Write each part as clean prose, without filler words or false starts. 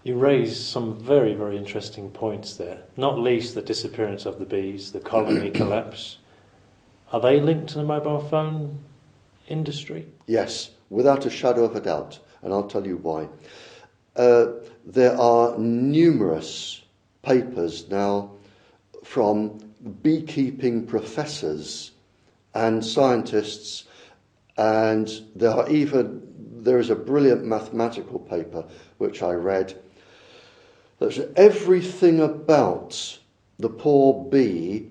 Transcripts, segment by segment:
You raise some very, very interesting points there, not least the disappearance of the bees, the colony collapse. Are they linked to the mobile phone industry? Yes, without a shadow of a doubt, and I'll tell you why. There are numerous papers now from beekeeping professors and scientists, and there is a brilliant mathematical paper which I read that everything about the poor bee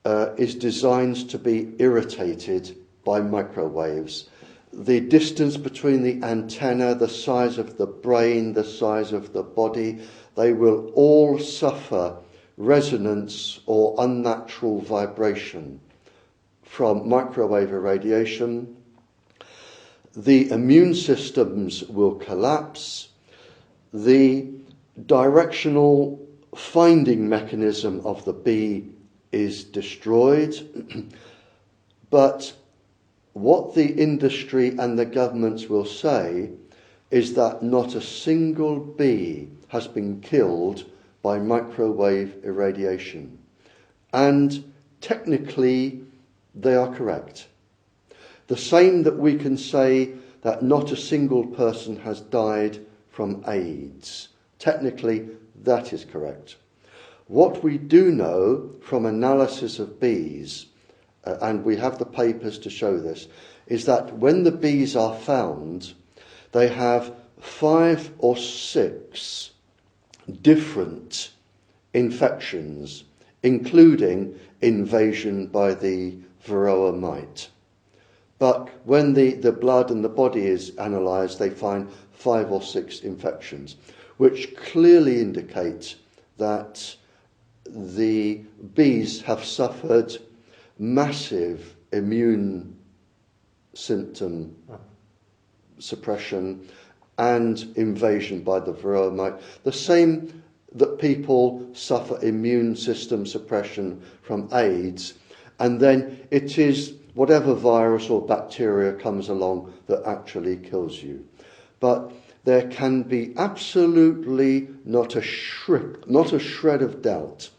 is designed to be irritated by microwaves. The distance between the antenna, the size of the brain, the size of the body, they will all suffer resonance or unnatural vibration from microwave irradiation. The immune systems will collapse. The directional finding mechanism of the bee is destroyed. But what the industry and the governments will say is that not a single bee has been killed by microwave irradiation. And technically, they are correct. The same that we can say that not a single person has died from AIDS. Technically, that is correct. What we do know from analysis of bees, and we have the papers to show this, is that when the bees are found, they have 5 or 6 different infections, including invasion by the varroa mite. But when the blood and the body is analysed, they find 5 or 6 infections, which clearly indicate that the bees have suffered massive immune symptom suppression and invasion by the varroa mite. The same that people suffer immune system suppression from AIDS, and then it is whatever virus or bacteria comes along that actually kills you. But there can be absolutely not a shred of doubt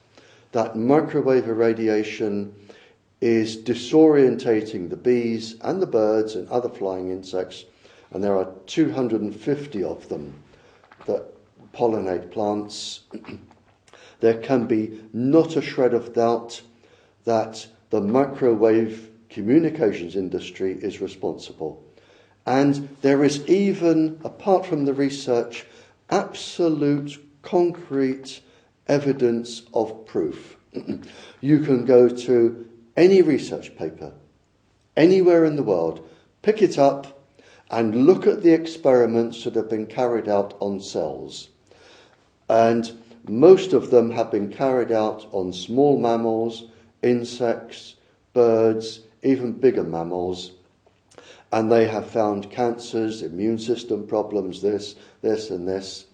that microwave irradiation is disorientating the bees and the birds and other flying insects, and there are 250 of them that pollinate plants. There can be not a shred of doubt that the microwave communications industry is responsible. And there is even, apart from the research, absolute concrete evidence of proof. You can go to any research paper, anywhere in the world, pick it up and look at the experiments that have been carried out on cells. And most of them have been carried out on small mammals, insects, birds, even bigger mammals. And they have found cancers, immune system problems, this and this.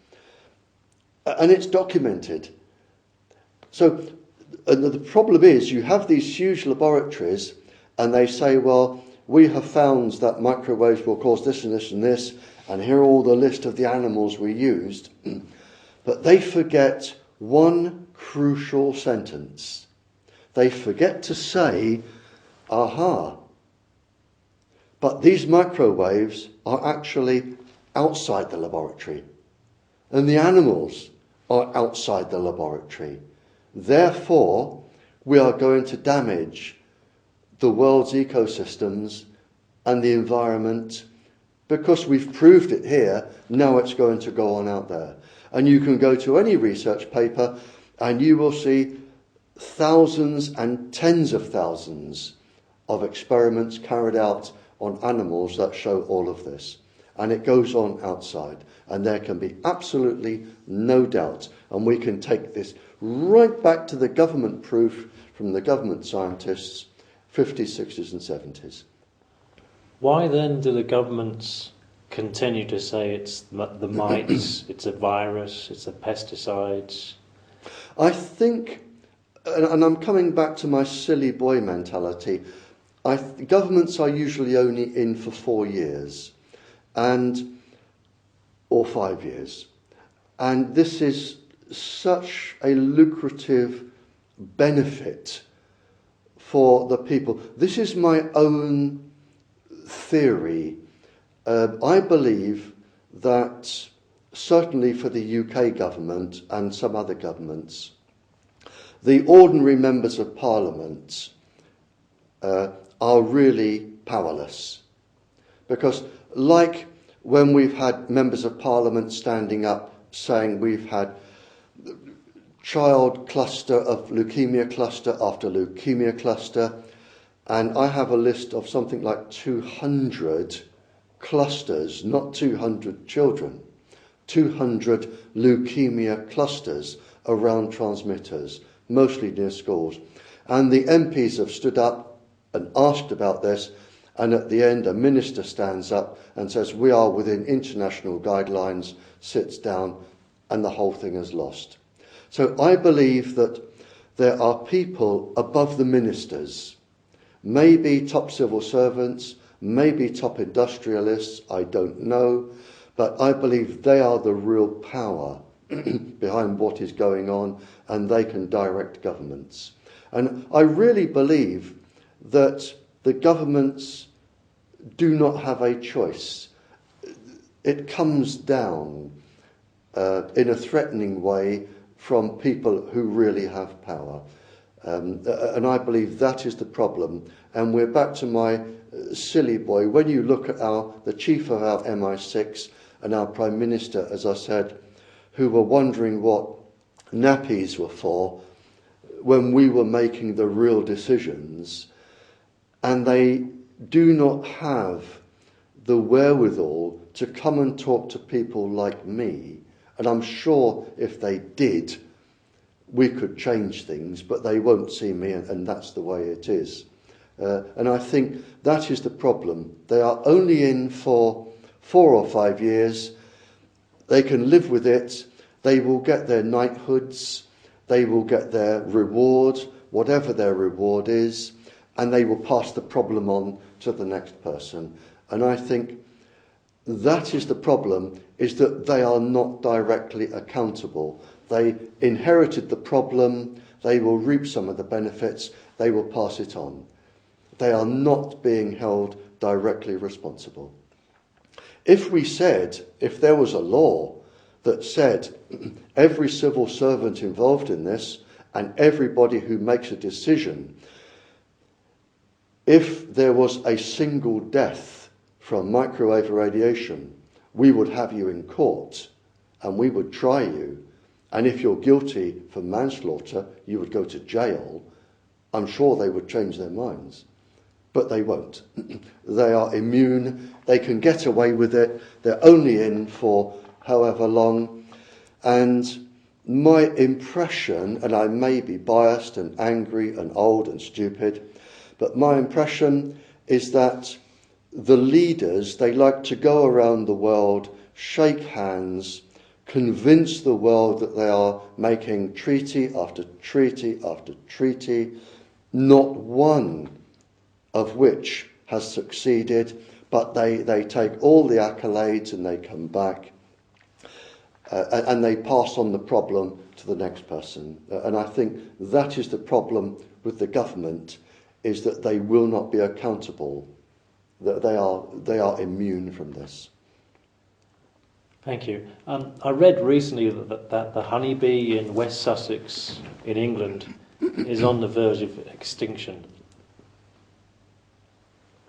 And it's documented. So the problem is you have these huge laboratories and they say, well, we have found that microwaves will cause this and this and this, and here are all the list of the animals we used. But they forget one crucial sentence. They forget to say, aha, but these microwaves are actually outside the laboratory, and the animals are outside the laboratory. Therefore, we are going to damage the world's ecosystems and the environment because we've proved it here. Now it's going to go on out there. And you can go to any research paper and you will see thousands and tens of thousands of experiments carried out on animals that show all of this. And it goes on outside. And there can be absolutely no doubt. And we can take this right back to the government proof from the government scientists, 50s, 60s and 70s. Why then do the governments continue to say it's the mites, it's a virus, it's the pesticides? I think, and I'm coming back to my silly boy mentality, governments are usually only in for 4 years, or 5 years. And this is such a lucrative benefit for the people. This is my own theory. I believe that certainly for the UK government and some other governments, the ordinary members of Parliament are really powerless. Because like when we've had members of Parliament standing up saying we've had child cluster of leukemia cluster after leukemia cluster, and I have a list of something like 200 clusters, not 200 children, 200 leukemia clusters around transmitters, mostly near schools. And the MPs have stood up and asked about this, and at the end a minister stands up and says we are within international guidelines, sits down, and the whole thing is lost. So I believe that there are people above the ministers, maybe top civil servants, maybe top industrialists, I don't know, but I believe they are the real power behind what is going on, and they can direct governments. And I really believe that the governments do not have a choice. It comes down in a threatening way from people who really have power. And I believe that is the problem. And we're back to my silly boy. When you look at the chief of our MI6 and our Prime Minister, as I said, who were wondering what nappies were for when we were making the real decisions, and they do not have the wherewithal to come and talk to people like me. And I'm sure if they did, we could change things, but they won't see me, and that's the way it is. And I think that is the problem. They are only in for 4 or 5 years. They can live with it. They will get their knighthoods. They will get their reward, whatever their reward is, and they will pass the problem on to the next person. And I think that is the problem, is that they are not directly accountable. They inherited the problem, they will reap some of the benefits, they will pass it on. They are not being held directly responsible. If there was a law that said every civil servant involved in this and everybody who makes a decision, if there was a single death from microwave radiation, we would have you in court and we would try you. And if you're guilty for manslaughter, you would go to jail. I'm sure they would change their minds. But they won't. They are immune. They can get away with it. They're only in for however long. And my impression, and I may be biased and angry and old and stupid, but my impression is that the leaders, they like to go around the world, shake hands, convince the world that they are making treaty after treaty after treaty, not one of which has succeeded, but they take all the accolades and they come back and they pass on the problem to the next person. And I think that is the problem with the government, is that they will not be accountable, that they are immune from this. Thank you. I read recently that the honeybee in West Sussex in England is on the verge of extinction.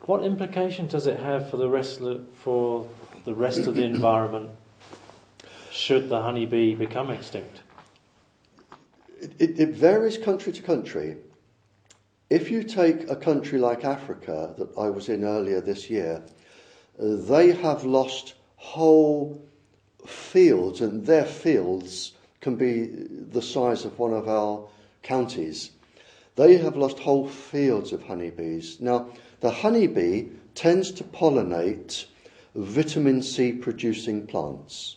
What implication does it have for the rest of the environment should the honeybee become extinct? It varies country to country. If you take a country like Africa that I was in earlier this year, they have lost whole fields, and their fields can be the size of one of our counties. They have lost whole fields of honeybees. Now, the honeybee tends to pollinate vitamin C producing plants.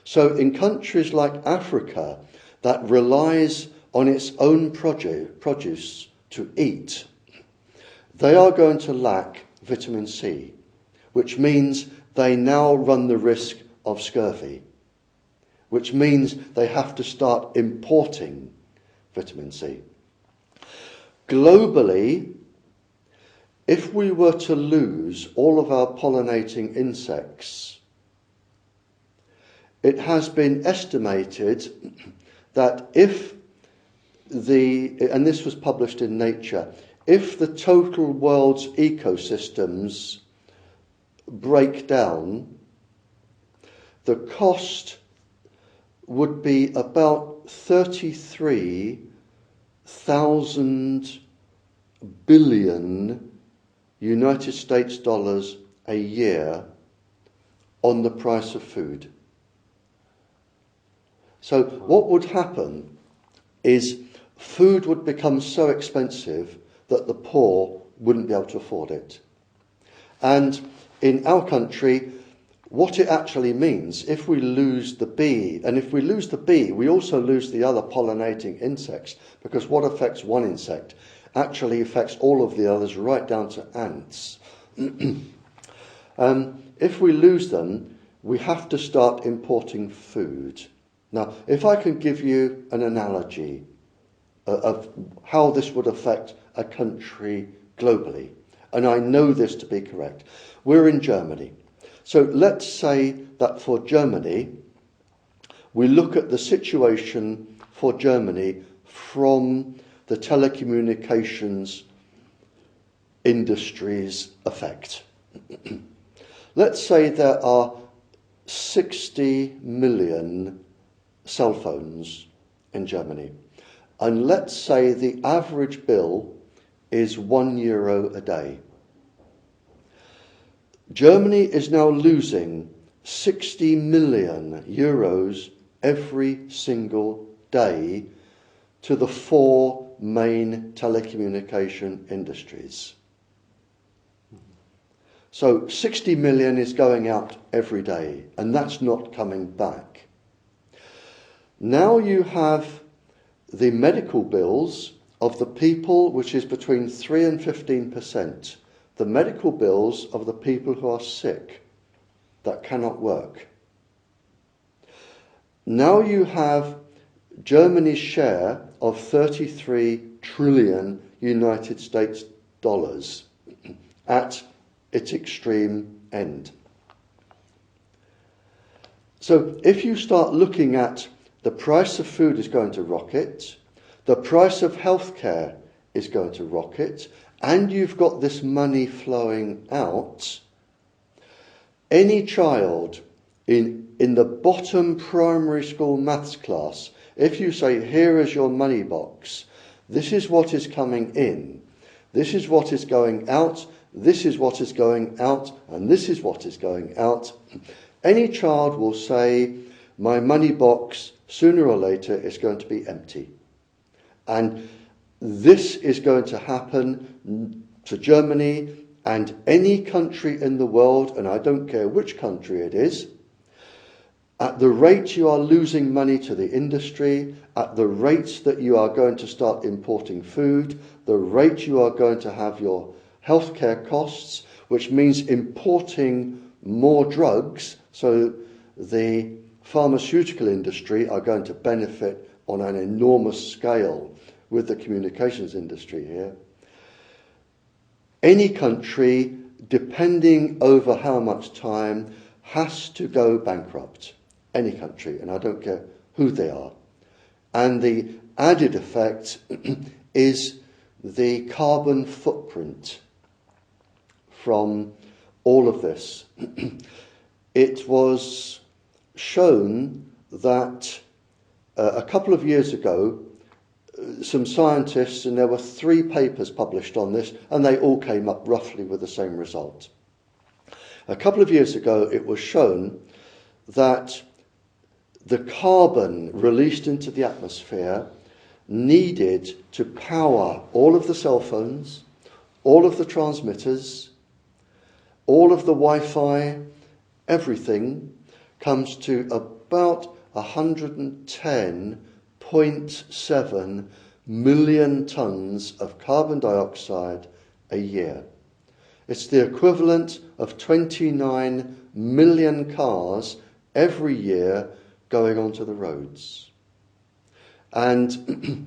So in countries like Africa that relies on its own produce to eat, they are going to lack vitamin C, which means they now run the risk of scurvy, which means they have to start importing vitamin C. Globally, if we were to lose all of our pollinating insects, it has been estimated that if and this was published in Nature, if the total world's ecosystems break down, the cost would be about 33,000 billion United States dollars a year on the price of food. So what would happen is food would become so expensive that the poor wouldn't be able to afford it. And in our country, what it actually means, if we lose the bee, and if we lose the bee, we also lose the other pollinating insects, because what affects one insect actually affects all of the others, right down to ants. If we lose them, we have to start importing food. Now, if I can give you an analogy of how this would affect a country globally, and I know this to be correct. We're in Germany. So let's say that for Germany, we look at the situation for Germany from the telecommunications industry's effect. Let's say there are 60 million cell phones in Germany. And let's say the average bill is €1 a day. Germany is now losing 60 million euros every single day to the 4 main telecommunication industries. So 60 million is going out every day, and that's not coming back. Now you have the medical bills of the people, which is between 3 and 15%, the medical bills of the people who are sick, that cannot work. Now you have Germany's share of 33 trillion United States dollars at its extreme end. So if you start looking at the price of food is going to rocket, the price of healthcare is going to rocket, and you've got this money flowing out, any child in the bottom primary school maths class, if you say, here is your money box, this is what is coming in, this is what is going out, this is what is going out, and this is what is going out, any child will say, my money box, sooner or later, is going to be empty. And this is going to happen to Germany and any country in the world, and I don't care which country it is. At the rate you are losing money to the industry, at the rates that you are going to start importing food, the rate you are going to have your healthcare costs, which means importing more drugs, so the pharmaceutical industry are going to benefit on an enormous scale with the communications industry here. Any country, depending over how much time, has to go bankrupt. Any country, and I don't care who they are. And the added effect is the carbon footprint from all of this. It was shown that a couple of years ago, some scientists, and there were 3 papers published on this, and they all came up roughly with the same result. A couple of years ago, it was shown that the carbon released into the atmosphere needed to power all of the cell phones, all of the transmitters, all of the Wi-Fi, everything comes to about 110.7 million tons of carbon dioxide a year. It's the equivalent of 29 million cars every year going onto the roads. And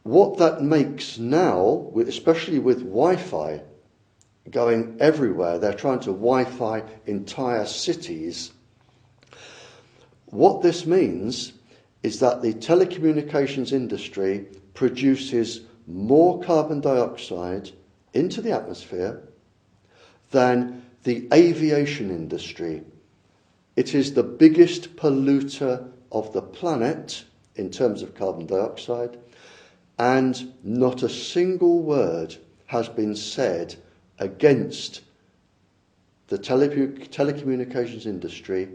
what that makes now, especially with Wi-Fi going everywhere, they're trying to Wi-Fi entire cities. What this means is that the telecommunications industry produces more carbon dioxide into the atmosphere than the aviation industry. It is the biggest polluter of the planet in terms of carbon dioxide, and not a single word has been said against the telecommunications industry.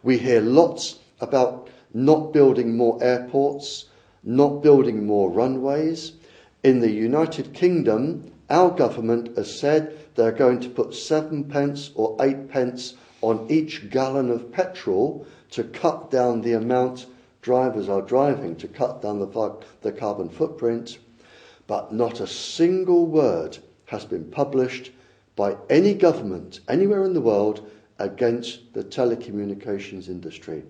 We hear lots about not building more airports, not building more runways. In the United Kingdom, our government has said they're going to put 7 pence or 8 pence on each gallon of petrol to cut down the amount drivers are driving, to cut down the carbon footprint. But not a single word has been published by any government anywhere in the world against the telecommunications industry.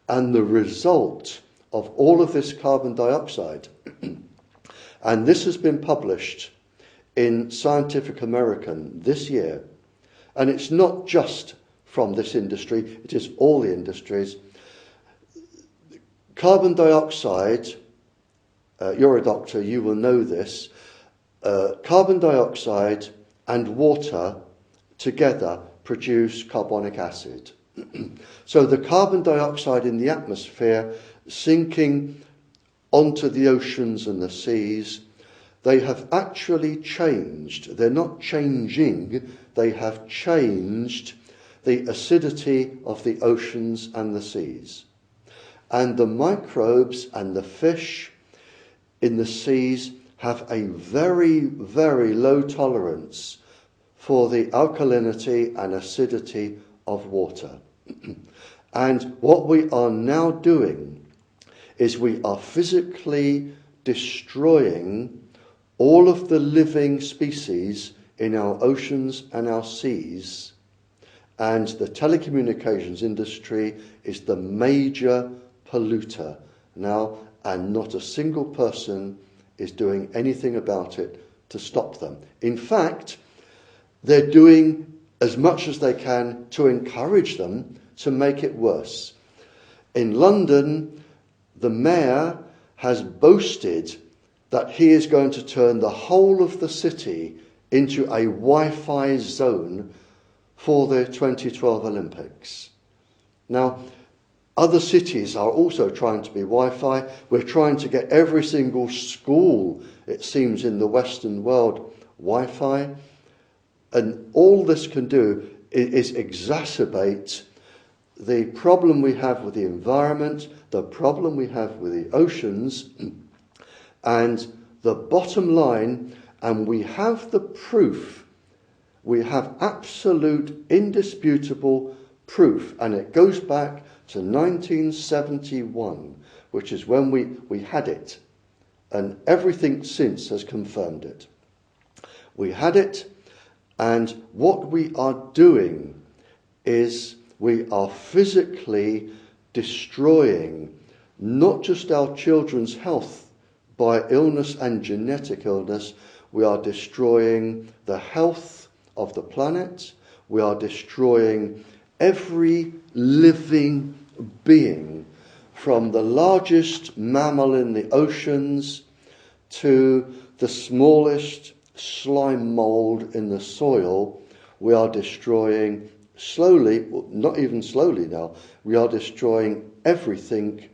And the result of all of this carbon dioxide, and this has been published in Scientific American this year, and it's not just from this industry, it is all the industries. Carbon dioxide, you're a doctor, you will know this, carbon dioxide and water together produce carbonic acid. So the carbon dioxide in the atmosphere sinking onto the oceans and the seas, they have actually changed. They're not changing, they have changed the acidity of the oceans and the seas. And the microbes and the fish in the seas have a very, very low tolerance for the alkalinity and acidity of water. And what we are now doing is we are physically destroying all of the living species in our oceans and our seas. And the telecommunications industry is the major polluter now, and not a single person is doing anything about it to stop them. In fact, they're doing as much as they can to encourage them to make it worse. In London, the mayor has boasted that he is going to turn the whole of the city into a Wi-Fi zone for the 2012 Olympics. Now, other cities are also trying to be Wi-Fi. We're trying to get every single school, it seems, in the Western world Wi-Fi. And all this can do is exacerbate the problem we have with the environment, the problem we have with the oceans, and the bottom line, and we have the proof, we have absolute, indisputable proof, and it goes back to 1971, which is when we had it, and everything since has confirmed it. We had it, and what we are doing is we are physically destroying not just our children's health by illness and genetic illness, we are destroying the health of the planet, we are destroying every living being, from the largest mammal in the oceans to the smallest slime mold in the soil. We are destroying slowly, well, not even slowly now, we are destroying everything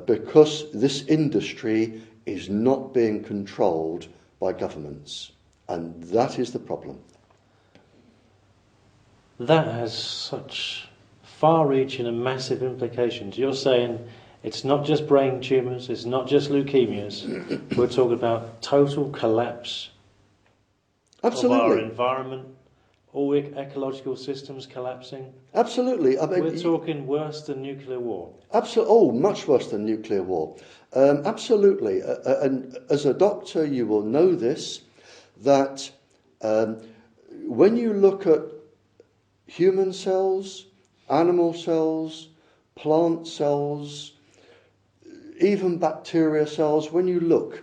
because this industry is not being controlled by governments. And that is the problem. That has such far-reaching and massive implications. You're saying it's not just brain tumours, it's not just leukemias. We're talking about total collapse Absolutely. of our environment, all ecological systems collapsing. Absolutely. I mean, we're talking worse than nuclear war. Much worse than nuclear war. Absolutely. And as a doctor, you will know this, that when you look at human cells, animal cells, plant cells, even bacteria cells. When you look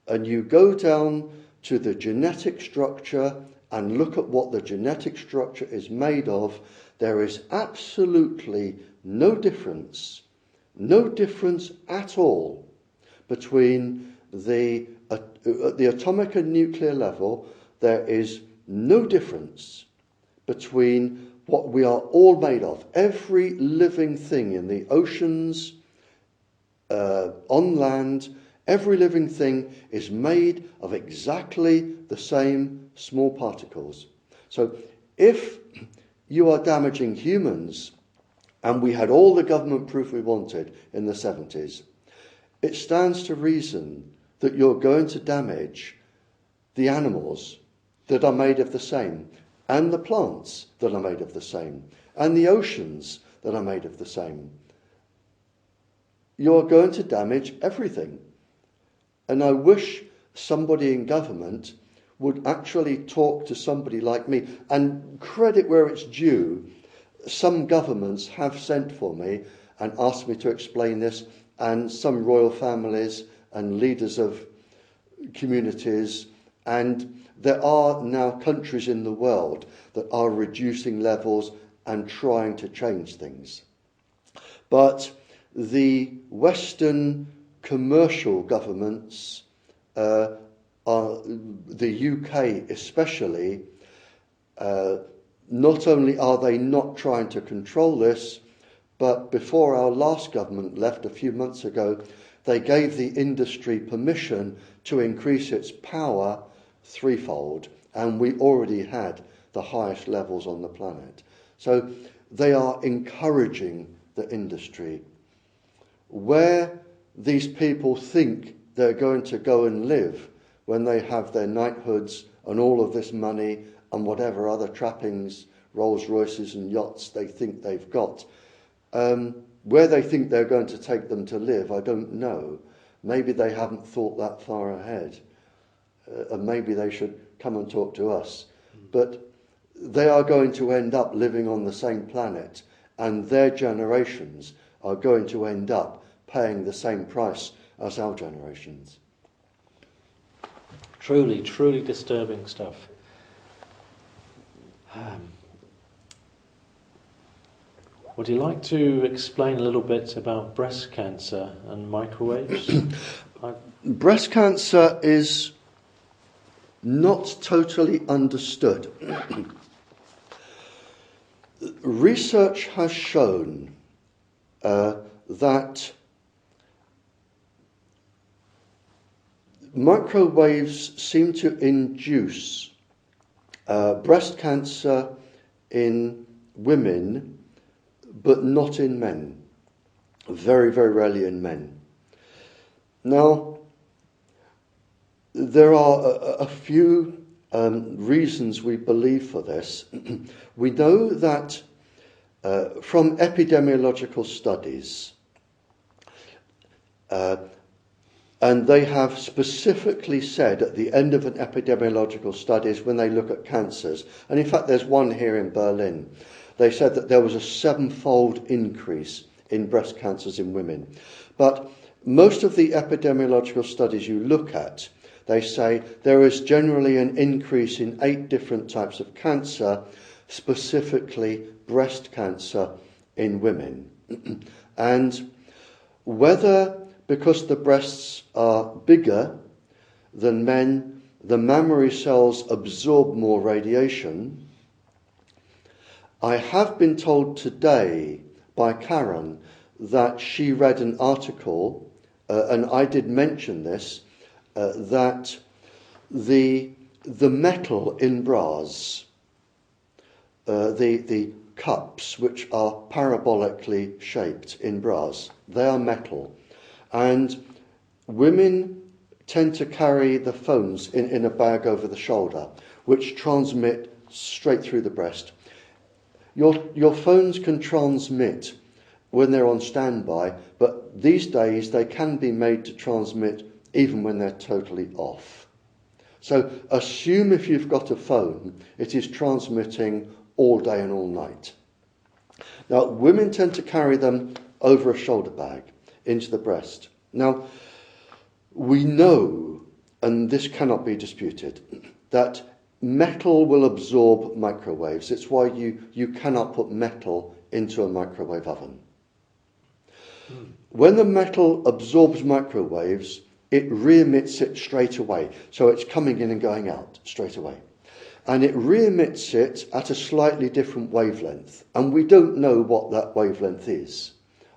and you go down to the genetic structure and look at what the genetic structure is made of, there is absolutely no difference at all between at the atomic and nuclear level. There is no difference between what we are all made of. Every living thing in the oceans, on land, every living thing is made of exactly the same small particles. So if you are damaging humans, and we had all the government proof we wanted in the 70s, it stands to reason that you're going to damage the animals that are made of the same, and the plants that are made of the same, and the oceans that are made of the same. You're going to damage everything. And I wish somebody in government would actually talk to somebody like me, and credit where it's due. Some governments have sent for me and asked me to explain this, and some royal families and leaders of communities, and there are now countries in the world that are reducing levels and trying to change things. But the Western commercial governments, the UK especially, not only are they not trying to control this, but before our last government left a few months ago, they gave the industry permission to increase its power threefold, and we already had the highest levels on the planet. So they are encouraging the industry. Where these people think they're going to go and live when they have their knighthoods and all of this money and whatever other trappings, Rolls Royces and yachts they think they've got, where they think they're going to take them to live, I don't know. Maybe they haven't thought that far ahead. And maybe they should come and talk to us. But they are going to end up living on the same planet, and their generations are going to end up paying the same price as our generations. Truly, truly disturbing stuff. Would you like to explain a little bit about breast cancer and microwaves? Breast cancer is not totally understood. Research has shown that microwaves seem to induce breast cancer in women, but not in men. Very, very rarely in men. Now, there are a few reasons we believe for this. We know that from epidemiological studies, and they have specifically said at the end of an epidemiological studies when they look at cancers, and in fact there's one here in Berlin, they said that there was a 7-fold increase in breast cancers in women. But most of the epidemiological studies you look at, they say there is generally an increase in 8 different types of cancer, specifically breast cancer in women. And whether because the breasts are bigger than men, the mammary cells absorb more radiation. I have been told today by Karen that she read an article, and I did mention this, that the metal in bras, the cups which are parabolically shaped in bras, they are metal. And women tend to carry the phones in a bag over the shoulder, which transmit straight through the breast. Your phones can transmit when they're on standby, but these days they can be made to transmit even when they're totally off. So assume if you've got a phone, it is transmitting all day and all night. Now, women tend to carry them over a shoulder bag into the breast. Now, we know, and this cannot be disputed, that metal will absorb microwaves. It's why you cannot put metal into a microwave oven. When the metal absorbs microwaves, it re-emits it straight away. So it's coming in and going out straight away. And it re-emits it at a slightly different wavelength. And we don't know what that wavelength is.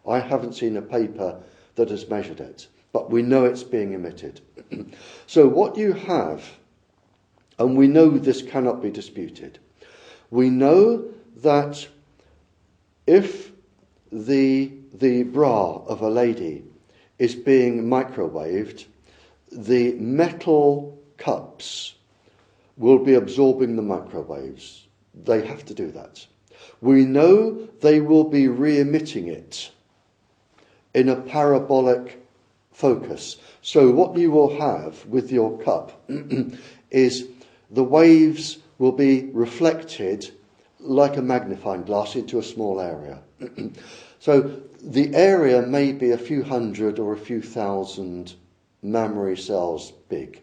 I haven't seen a paper that has measured it, but we know it's being emitted. So what you have, and we know this cannot be disputed, we know that if the bra of a lady is being microwaved, the metal cups will be absorbing the microwaves. They have to do that. We know they will be re-emitting it in a parabolic focus. So what you will have with your cup is the waves will be reflected like a magnifying glass into a small area. So the area may be a few hundred or a few thousand mammary cells big.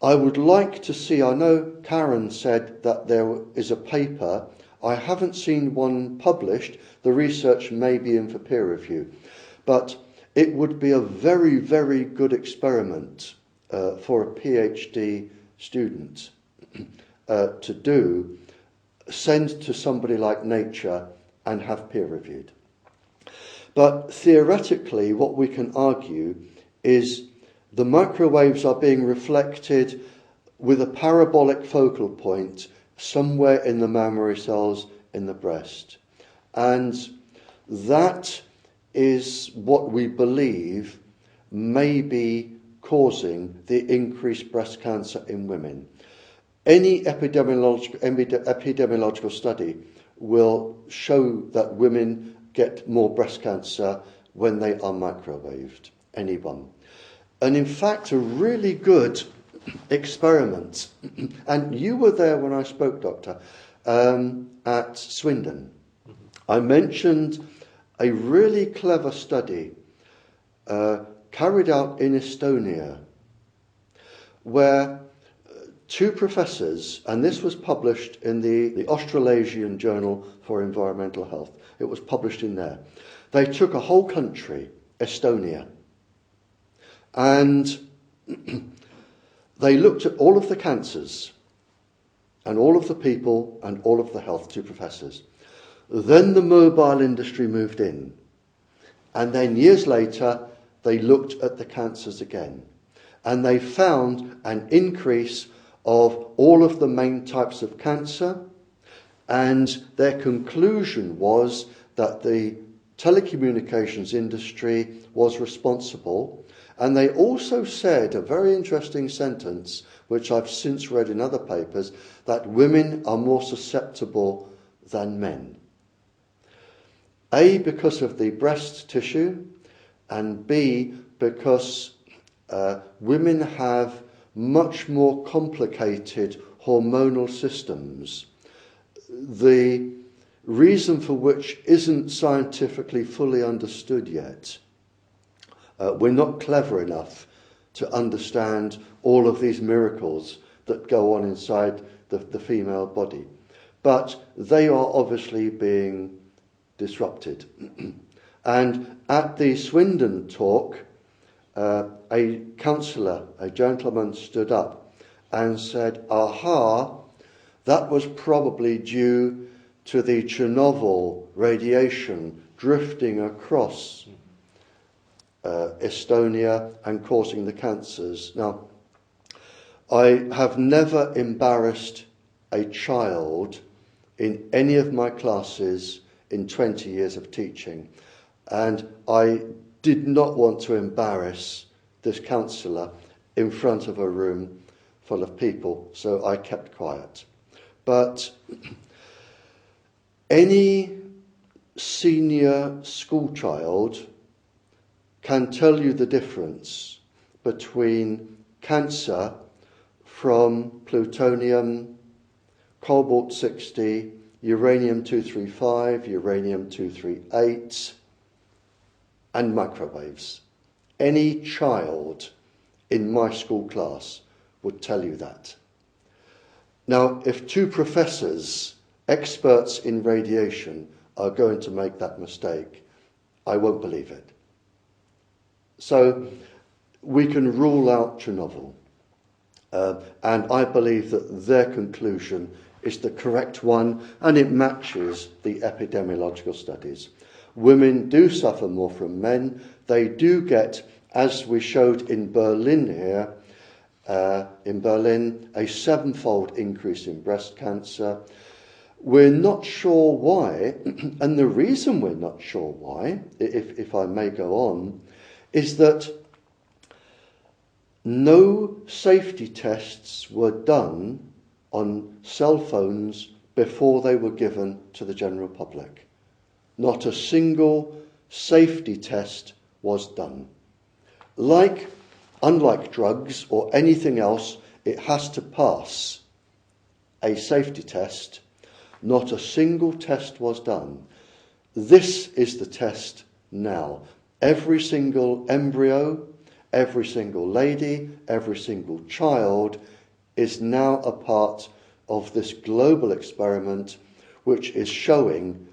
I would like to see, I know Karen said that there is a paper, I haven't seen one published, the research may be in for peer review, but it would be a very, very good experiment for a PhD student to do, send to somebody like Nature and have peer reviewed. But theoretically, what we can argue is the microwaves are being reflected with a parabolic focal point somewhere in the mammary cells in the breast. And that is what we believe may be causing the increased breast cancer in women. Any epidemiological study will show that women get more breast cancer when they are microwaved, anyone. And in fact, a really good experiment, and you were there when I spoke, Doctor, at Swindon. I mentioned a really clever study carried out in Estonia, where two professors, and this was published in the Australasian Journal for Environmental Health, it was published in there. They took a whole country, Estonia, and they looked at all of the cancers and all of the people and all of the health, two professors. Then the mobile industry moved in, and then years later they looked at the cancers again, and they found an increase of all of the main types of cancer, and their conclusion was that the telecommunications industry was responsible. And they also said a very interesting sentence, which I've since read in other papers, that women are more susceptible than men. A, because of the breast tissue, and B, because women have much more complicated hormonal systems, the reason for which isn't scientifically fully understood yet. We're not clever enough to understand all of these miracles that go on inside the female body. But they are obviously being disrupted. And at the Swindon talk, a counsellor, a gentleman, stood up and said, aha, that was probably due to the Chernobyl radiation drifting across Estonia and causing the cancers. Now, I have never embarrassed a child in any of my classes in 20 years of teaching, and I did not want to embarrass this counsellor in front of a room full of people, so I kept quiet. But any senior school child can tell you the difference between cancer from plutonium, cobalt-60, uranium-235, uranium-238, and microwaves. Any child in my school class would tell you that. Now, if two professors, experts in radiation, are going to make that mistake, I won't believe it. So we can rule out Chernobyl. And I believe that their conclusion is the correct one, and it matches the epidemiological studies. Women do suffer more from men. They do get, as we showed in Berlin here, in Berlin, a 7-fold increase in breast cancer. We're not sure why, and the reason we're not sure why, if I may go on, is that no safety tests were done on cell phones before they were given to the general public. Not a single safety test was done. Unlike drugs or anything else, it has to pass a safety test. Not a single test was done. This is the test now. Every single embryo, every single lady, every single child is now a part of this global experiment, which is showing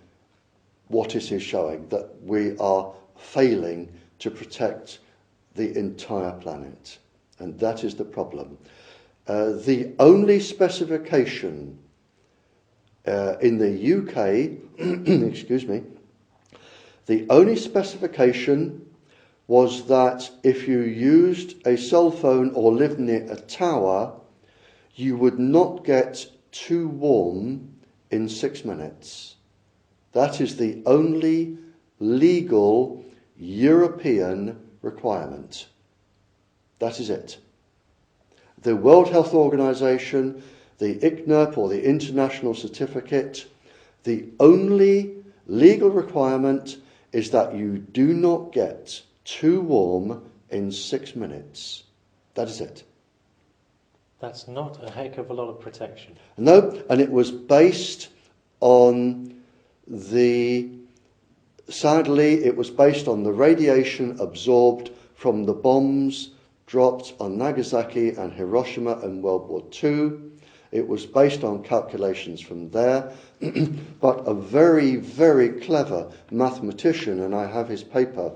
what it is showing, that we are failing to protect the entire planet. And that is the problem. The only specification in the UK, excuse me, the only specification was that if you used a cell phone or lived near a tower, you would not get too warm in 6 minutes. That is the only legal European requirement. That is it. The World Health Organization, the ICNIRP or the International Certificate, the only legal requirement is that you do not get too warm in 6 minutes. That is it. That's not a heck of a lot of protection. No, and it was based on sadly, it was based on the radiation absorbed from the bombs dropped on Nagasaki and Hiroshima in World War II. It was based on calculations from there. But a very, very clever mathematician, and I have his paper,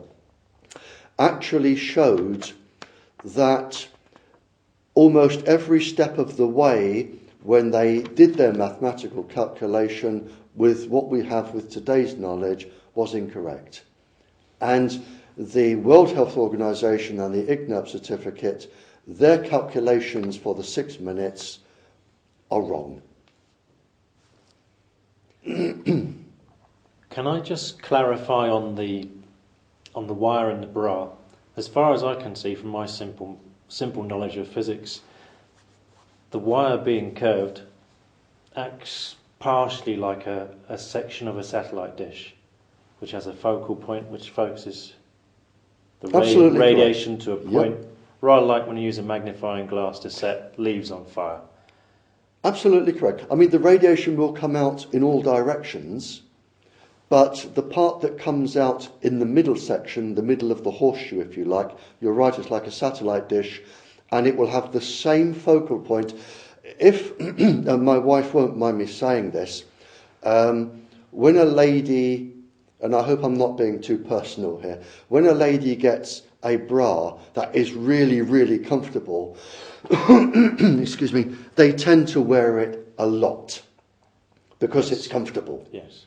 actually showed that almost every step of the way, when they did their mathematical calculation with what we have with today's knowledge, was incorrect. And the World Health Organization and the ICNIRP certificate, their calculations for the 6 minutes are wrong. Can I just clarify on the wire in the bra? As far as I can see from my simple knowledge of physics, the wire being curved acts partially like a section of a satellite dish, which has a focal point which focuses the radiation to a point, rather like when you use a magnifying glass to set leaves on fire. Absolutely correct. I mean, the radiation will come out in all directions, but the part that comes out in the middle section, the middle of the horseshoe, if you like, you're right, it's like a satellite dish, and it will have the same focal point. If, and my wife won't mind me saying this, when a lady, and I hope I'm not being too personal here, when a lady gets a bra that is really, really comfortable, excuse me, they tend to wear it a lot because it's comfortable. Yes.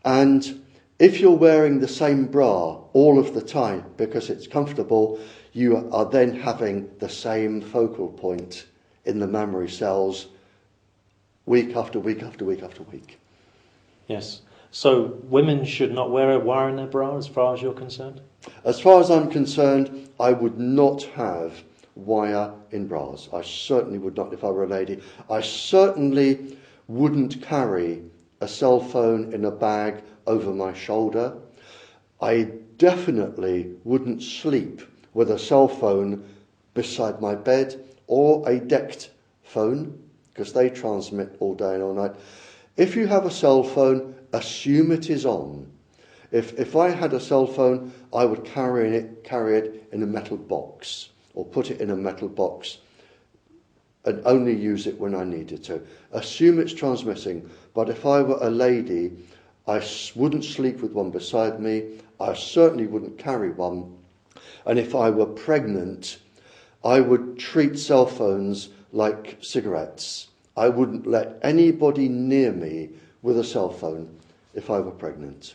And if you're wearing the same bra all of the time because it's comfortable, you are then having the same focal point in the mammary cells week after week after week after week. Yes. So women should not wear a wire in their bra as far as you're concerned? As far as I'm concerned, I would not have wire in bras. I certainly would not if I were a lady. I certainly wouldn't carry a cell phone in a bag over my shoulder. I definitely wouldn't sleep with a cell phone beside my bed or a decked phone, because they transmit all day and all night. If you have a cell phone, assume it is on. If I had a cell phone, I would carry it in a metal box, or put it in a metal box and only use it when I needed to. Assume it's transmitting, but if I were a lady, I wouldn't sleep with one beside me, I certainly wouldn't carry one, and if I were pregnant, I would treat cell phones like cigarettes. I wouldn't let anybody near me with a cell phone if I were pregnant.